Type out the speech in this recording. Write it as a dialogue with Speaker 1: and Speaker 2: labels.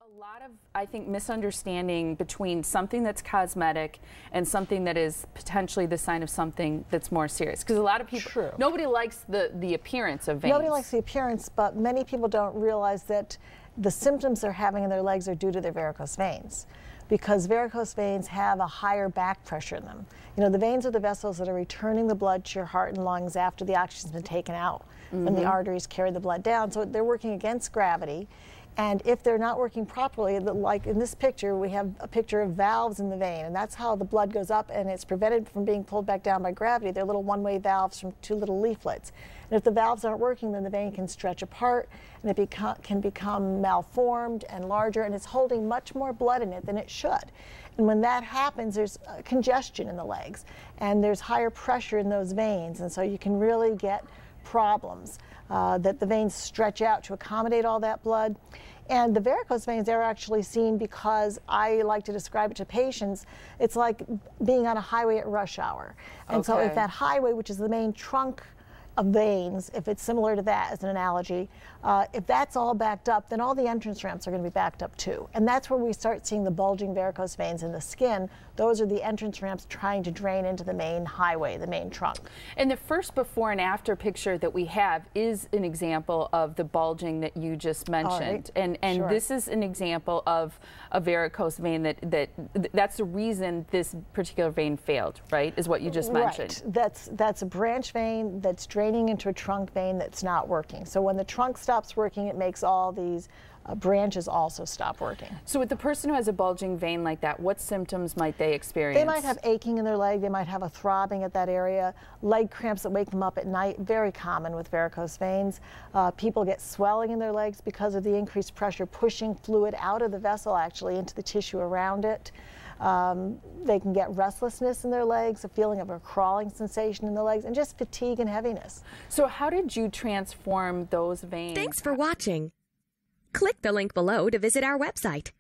Speaker 1: A lot of, I think, misunderstanding between something that's cosmetic and something that is potentially the sign of something that's more serious. Because a lot of people,
Speaker 2: True.
Speaker 1: Nobody likes the appearance of veins.
Speaker 2: Nobody likes the appearance, but many people don't realize that the symptoms they're having in their legs are due to their varicose veins, because varicose veins have a higher back pressure in them. You know, the veins are the vessels that are returning the blood to your heart and lungs after the oxygen's been taken out, when the arteries carry the blood down. So they're working against gravity. And if they're not working properly, like in this picture, we have a picture of valves in the vein, and that's how the blood goes up, and it's prevented from being pulled back down by gravity. They're little one-way valves from two little leaflets. And if the valves aren't working, then the vein can stretch apart, and it can become malformed and larger, and it's holding much more blood in it than it should. And when that happens, there's congestion in the legs, and there's higher pressure in those veins, and so you can really get problems. That the veins stretch out to accommodate all that blood. And the varicose veins are actually seen because I like to describe it to patients, it's like being on a highway at rush hour. And so if that highway, which is the main trunk of veins, if it's similar to that as an analogy, if that's all backed up, then all the entrance ramps are going to be backed up too. And that's where we start seeing the bulging varicose veins in the skin. Those are the entrance ramps trying to drain into the main highway, the main trunk. And
Speaker 1: the first before and after picture that we have is an example of the bulging that you just mentioned.
Speaker 2: Right.
Speaker 1: And this is an example of a varicose vein that's the reason this particular vein failed, right? Is what you just mentioned.
Speaker 2: Right. That's a branch vein that's draining into a trunk vein that's not working. So when the trunk stops working, it makes all these branches also stop working.
Speaker 1: So with the person who has a bulging vein like that, what symptoms might they experience?
Speaker 2: They might have aching in their leg, they might have a throbbing at that area, leg cramps that wake them up at night, very common with varicose veins. People get swelling in their legs because of the increased pressure pushing fluid out of the vessel actually into the tissue around it. They can get restlessness in their legs, a feeling of a crawling sensation in the legs, and just fatigue and heaviness.
Speaker 1: So how did you transform those veins?
Speaker 3: Thanks for watching. Click the link below to visit our website